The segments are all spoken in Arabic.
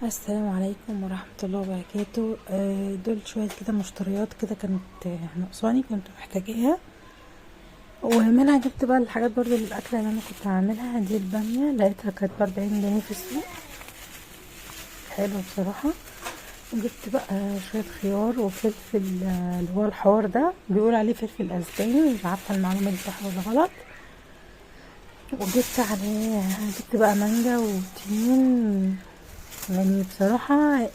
السلام عليكم ورحمة الله وبركاته. دول شوية كده مشتريات كده كانت ناقصاني، كنت محتاجاها، ومنها جبت بقى الحاجات برضو الأكلة اللي أنا كنت هعملها. دي البامية لقيتها كانت ب40 جنيه في السوق، حلوة بصراحة. وجبت بقى شوية خيار وفلفل، اللي هو الحوار ده بيقول عليه فلفل أسباني، مش عارفة المعلومة دي صح ولا غلط. جبت بقى مانجا وتين. يعني بصراحة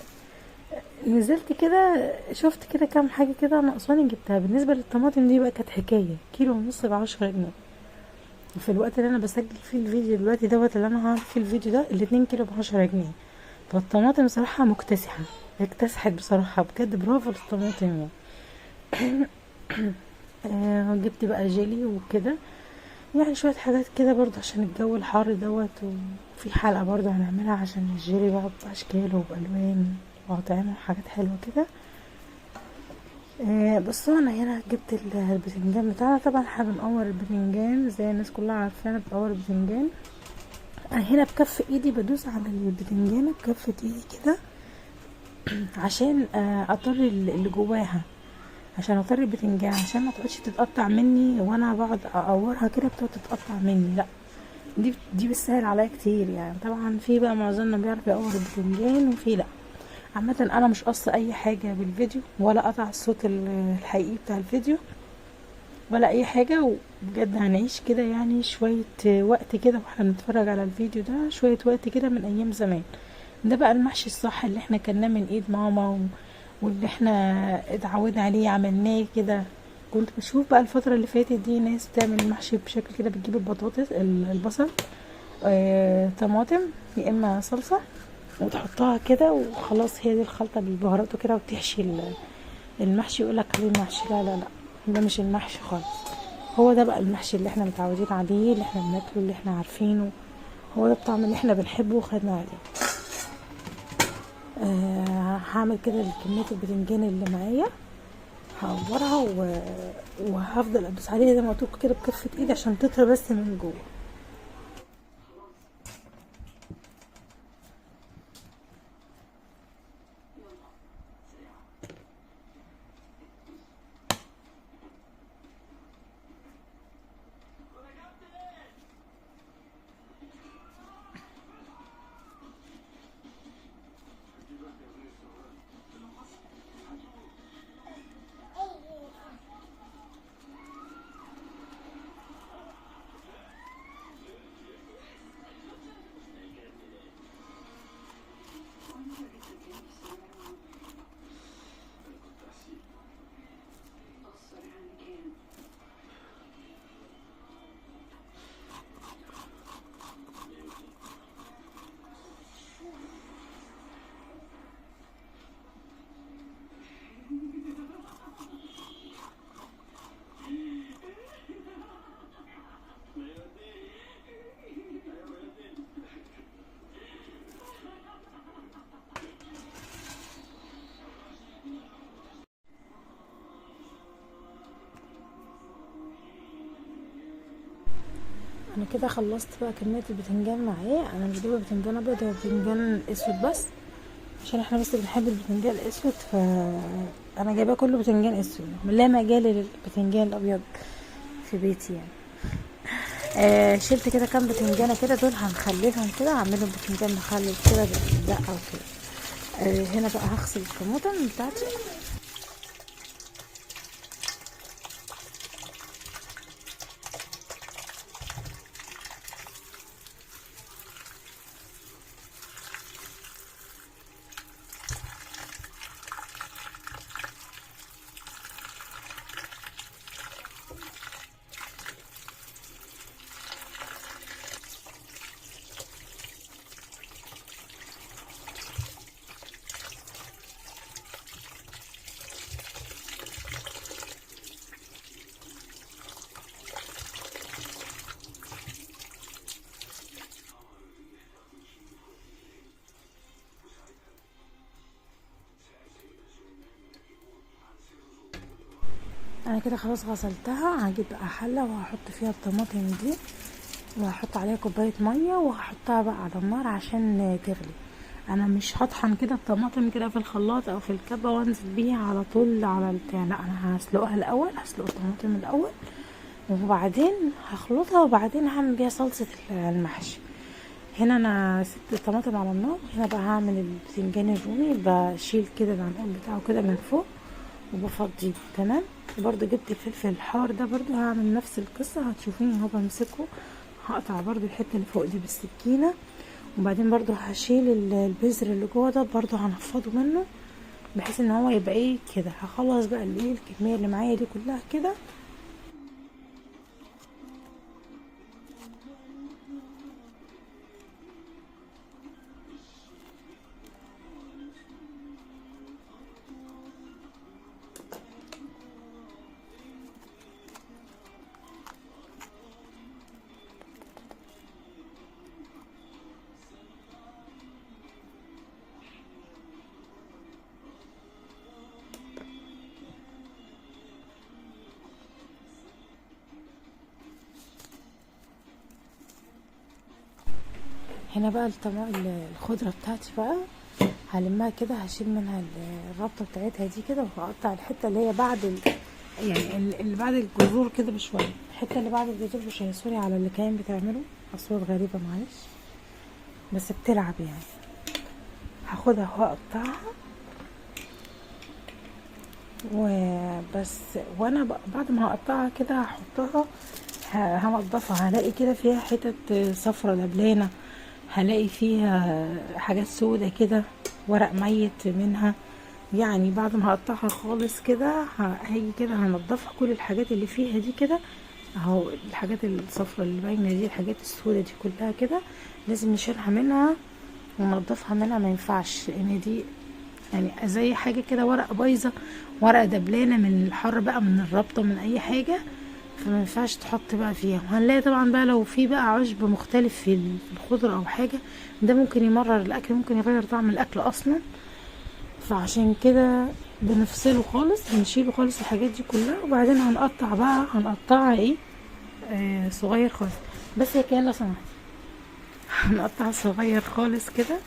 نزلت كده شفت كده كام حاجة كده ناقصاني جبتها. بالنسبة للطماطم دي بقى كانت حكاية، كيلو ونص ب10 جنيه. وفي الوقت اللي انا بسجل فيه الفيديو دلوقتي دوت اللي انا هعمل فيه الفيديو ده، ال2 كيلو ب10 جنيه. فالطماطم بصراحة مكتسحة، اكتسحت بصراحة بجد، برافو للطماطم يعني. جبت بقى جيلي وكده، يعني شوية حاجات كده برضه عشان الجو الحار دوت. وفي حلقة برضه هنعملها عشان الجيلي بقى بأشكاله وبألوان وأطعمة وحاجات حلوة كده. بصوا انا هنا جبت البتنجان بتاعنا. طبعا احنا بنقور البتنجان زي الناس كلها عارفانا بنقور البتنجان. انا هنا بكف ايدي بدوس على البتنجانه بكفة ايدي كده عشان اطري اللي جواها، عشان اطري البتنجان، عشان ما تقعدش تتقطع مني وانا بقعد اقورها كده بتقعد تتقطع مني. لا، دي بتسهل عليا كتير يعني. طبعا في بقى معظمنا بيعرف يقور البتنجان وفي لا. عامة انا مش قصة اي حاجة بالفيديو، ولا قطع الصوت الحقيقي بتاع الفيديو، ولا اي حاجة. وبجد هنعيش كده يعني شوية وقت كده واحنا بنتفرج على الفيديو ده، شوية وقت كده من ايام زمان. ده بقى المحشي الصح اللي احنا كنا من ايد ماما واللي احنا اتعودنا عليه عملناه كده. كنت بشوف بقى الفترة اللي فاتت دي ناس بتعمل المحشي بشكل كده، بتجيب البطاطس البصل، طماطم، يا اما صلصة، وتحطها كده وخلاص. هي دي الخلطة بالبهارات وكده، وتحشي المحشي. يقولك عليه المحشي، لا لا لا، ده مش المحشي خالص. هو ده بقى المحشي اللي احنا متعودين عليه، اللي احنا بناكله، اللي احنا عارفينه. هو ده الطعم اللي احنا بنحبه وخدنا عليه. هعمل كده كمية البتنجان اللي معايا، هقورها وهفضل ادوس عليها زي ما قلت لكم كده بكفة ايدي عشان تطرى بس من جوه. انا كده خلصت بقى كمية البتنجان معايا. انا مش جايبه بتنجان ابيض، هو بتنجان اسود بس، عشان احنا بس بنحب البتنجان الاسود. انا جايباه كله بتنجان اسود، لا مجال للبتنجان الابيض في بيتي يعني. شلت كده كام بتنجانه كده، دول هنخللهم كده، اعملهم بتنجان مخلل كده بالدقه وكده. هنا بقى هغسل الطماطم بتاعتي. انا كده خلاص غسلتها. هجيب بقى حله وهحط فيها الطماطم دي، وهحط عليها كوبايه ميه، وهحطها بقى على النار عشان تغلي. انا مش هطحن كده الطماطم كده في الخلاط او في الكبه وانزل بيها على طول على البتاع، لا انا هسلقها الاول، هسلق الطماطم الاول وبعدين هخلطها وبعدين هعمل بيها صلصه المحشي. هنا انا سبت الطماطم على النار، هنا بقى هعمل البتنجان الرومي، بشيل كده العنقود بتاعه كده من فوق وبفضيه تمام. برضو جبت الفلفل الحار ده، برضو هعمل نفس القصه، هتشوفيني اهو بمسكه، هقطع برضو الحته اللي فوق دي بالسكينه، وبعدين برضو هشيل البذر اللي جوه ده، برضو هنفضه منه بحيث ان هو يبقى ايه كده. هخلص بقى الايه الكميه اللي معايا دي كلها كده. هنا بقى الخضره بتاعتي بقى هلمها كده، هشيل منها الربطه بتاعتها دي كده، وهقطع الحته اللي هي بعد يعني اللي بعد الجذور كده بشويه، الحته اللي بعد الجذور بشويه. سوري على اللي كان بتعمله اصوات غريبه معلش، بس بتلعب يعني. هاخدها وهقطعها وبس. وانا بعد ما هقطعها كده هحطها، هنضفها، هلاقي كده فيها حتت صفرة دبلانة، هلاقي فيها حاجات سودة كده، ورق ميت منها. يعني بعد ما هقطعها خالص كده هاجي كده هنضفها، كل الحاجات اللي فيها دي كده اهو، الحاجات الصفرة اللي باينة دي، الحاجات السودة دي كلها كده لازم نشيلها منها وننضفها منها، ما ينفعش لان دي يعني زي حاجه كده ورقه بايظه، ورقه دبلانه من الحر بقى، من الربطه، من اي حاجه، فما ينفعش تحط بقى فيها. وهنلاقي طبعا بقى لو في بقى عشب مختلف في الخضره او حاجه، ده ممكن يمرر الاكل، ممكن يغير طعم الاكل اصلا. فعشان كده بنفصله خالص، بنشيله خالص الحاجات دي كلها، وبعدين هنقطع بقى، هنقطعها ايه صغير خالص. بس هي كده لو سمحتي هنقطعها صغير خالص كده.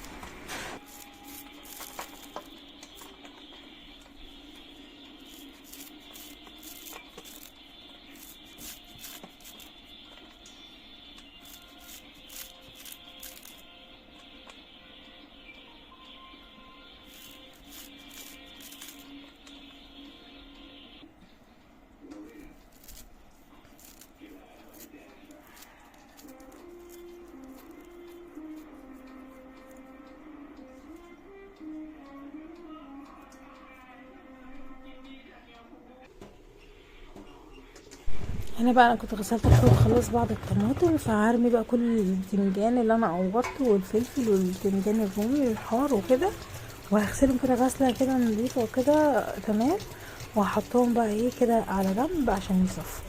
هنا بقى انا كنت غسلت الحوض خلاص بعد الطماطم، فهرمي بقى كل البتنجان اللي انا قورته والفلفل والبتنجان الرومي والحار وكده، وهغسلهم كده غسله كده نضيفه وكده تمام، وهحطهم بقى ايه كده على جنب عشان يصفوا.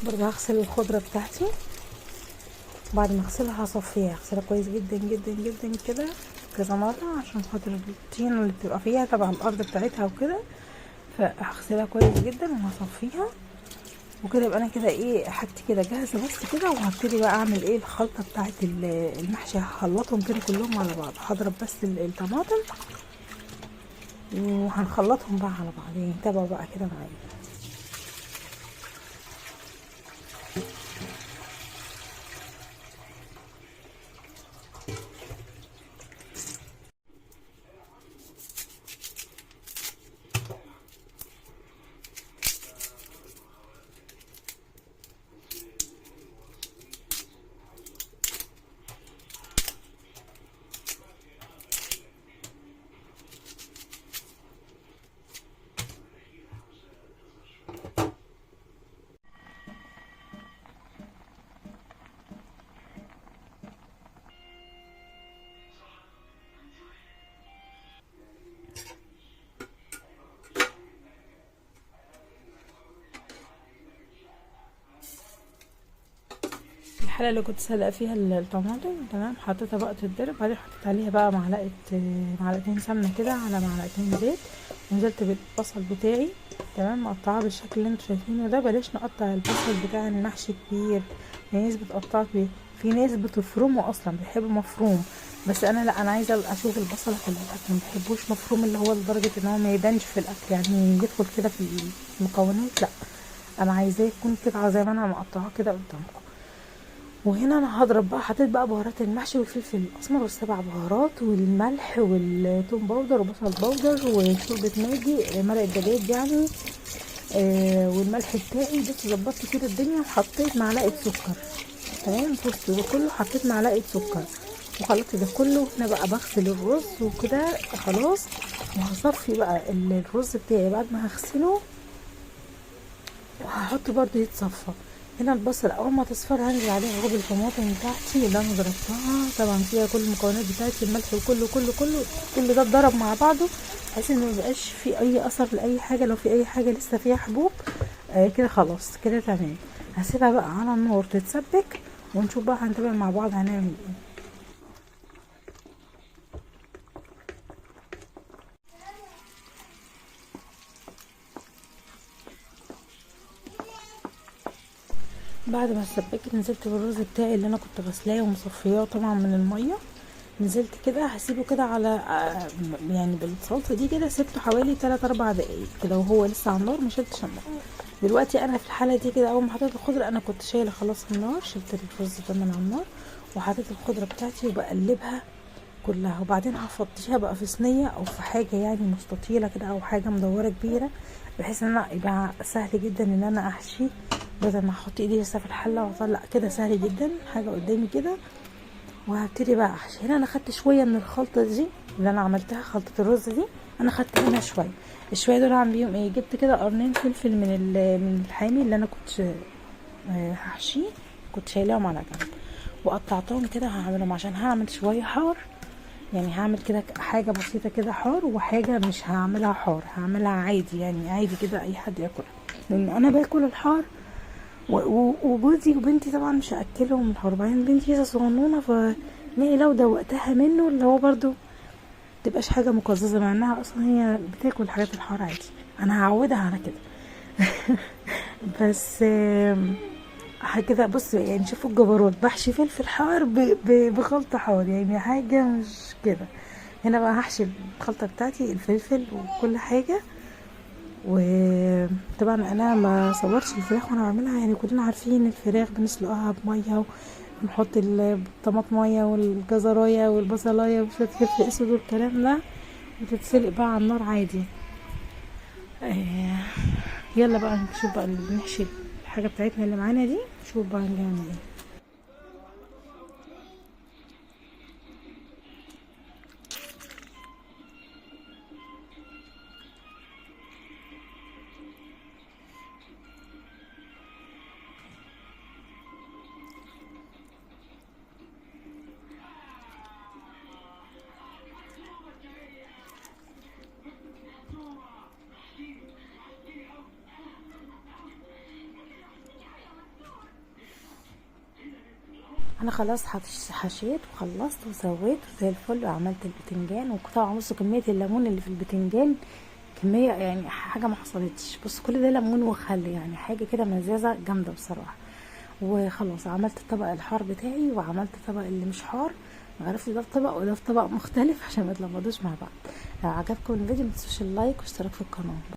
برضه هغسل الخضره بتاعتي، بعد ما اغسلها هصفيها، هغسلها كويس جدا جدا جدا كده كذا مره عشان خاطر الطينه اللي بتبقى فيها طبعا الارض بتاعتها وكده، فهغسلها كويس جدا وهصفيها وكده. يبقى انا كده ايه حاجتي كده جاهزه بس كده. وهبتدي بقى اعمل ايه الخلطه بتاعت المحشي، هخلطهم كده كلهم على بعض، هضرب بس الطماطم وهنخلطهم بقى على بعض. يعني تابعوا بقى كده معايا. الحله اللي كنت سلقه فيها الطماطم، تمام، حطيتها بقى تتضرب، بعدين حطيت عليها بقى معلقتين سمنه كده على معلقتين زيت، ونزلت بالبصل بتاعي، تمام، مقطعاه بالشكل اللي انتوا شايفينه ده. بلاش نقطع البصل بتاع المحشي كبير، في ناس بتقطعه كبير، في ناس بتفرمه اصلا بيحب مفروم، بس انا لا، انا عايزه اشوف البصله في الاكل، ما بحبوش مفروم اللي هو لدرجه ان هو ما يبانش في الاكل، يعني يدخل كده في المكونات، لا، انا عايزاه يكون كده زي ما انا مقطعاه كده قدامكم. وهنا انا هضرب بقى، حطيت بقى بهارات المحشي والفلفل الاسمر والسبع بهارات والملح والثوم باودر وبصل باودر وشوربه ماجي، مرق الدجاج يعني، والملح بتاعي. بس ظبطت كده الدنيا وحطيت معلقه سكر، تمام، في وسط ده كله حطيت معلقه سكر وخلطت ده كله. هنا بقى بغسل الرز وكده خلاص، وهصفي بقى الرز بتاعي بعد ما هغسله، وهحط برضو يتصفى. هنا البصل اول ما تصفر هنزل عليها غرب الطماطم بتاعتي اللي انا ضربتها، طبعا فيها كل المكونات بتاعتي، الملح وكله كله كله كل ده اتضرب مع بعضه، بحيث ان ميبقاش في اي اثر لاي حاجه، لو في اي حاجه لسه فيها حبوب كده خلاص كده تمام. هسيبها بقى على النار تتسبك، ونشوف بقى هنتابع مع بعض هنعمل ايه. بعد ما اتسبكت نزلت بالرز بتاعي اللي انا كنت غسلاه ومصفياه طبعا من الميه، نزلت كده هسيبه كده على يعني بالصلصه دي كده، سبته حوالي 3-4 دقايق كده وهو لسه على النار، ما شلتش النار. دلوقتي انا في الحاله دي كده اول ما حطيت الخضره، انا كنت شايله خلاص النار، شلت الرز ده من على النار وحطيت الخضره بتاعتي وبقلبها كلها، وبعدين هفضيها بقى في صينيه او في حاجه يعني مستطيله كده او حاجه مدوره كبيره، بحيث ان انا يبقى سهل جدا ان انا احشي، بدل ما احط ايدي لسه في الحله واطلع كده، سهل جدا حاجه قدامي كده. وهبتدي بقى احشي. هنا انا خدت شويه من الخلطه دي اللي انا عملتها، خلطه الرز دي انا خدت منها شويه، الشويه دول اعمل بيهم ايه؟ جبت كده قرنين فلفل من الحامي اللي انا كنت هحشيه، كنت شايلاهم على جنب، وقطعتهم كده هعملهم عشان هعمل شويه حار، يعني هعمل كده حاجه بسيطه كده حار، وحاجه مش هعملها حار، هعملها عادي يعني عادي كده اي حد ياكلها، لان انا باكل الحار وجوزي وبنتي طبعا مش هاكلهم الحار، بعدين بنتي لسه صغنونه، فنلاقي لو دوقتها منه اللي هو برضو متبقاش حاجه مقززه، مع انها اصلا هي بتاكل الحاجات الحار عادي، انا هعودها على كده. بس كده بص يعني، شوفوا الجبروت، بحشي فلفل حار بخلطه حار، يعني حاجه مش كده. هنا بقى هحشي الخلطه بتاعتي الفلفل وكل حاجه، وطبعا انا ما صورتش الفراخ وانا بعملها، يعني كلنا عارفين الفراخ بنسلقها بميه ونحط الطماطميه والجزرايه والبصلايه وشويه فلفل اسود والكلام ده، وتتسلق بقى على النار عادي. يلا بقى نشوف بقى اللي بنحشي الحاجه بتاعتنا اللي معانا دي، نشوف بقى هنعمل ايه. انا خلاص حشيت وخلصت وسويت زي الفل، وعملت البتنجان، وطبعا بصوا كميه الليمون اللي في البتنجان، كميه يعني حاجه ما حصلتش، بص كل ده ليمون وخل، يعني حاجه كده مزازه جامده بصراحه. وخلاص عملت الطبق الحار بتاعي، وعملت الطبق اللي مش حار، عرفت ده في طبق وده في طبق مختلف عشان ما تلخبطوش مع بعض. لو عجبكم الفيديو متنسوش اللايك واشتراك في القناه.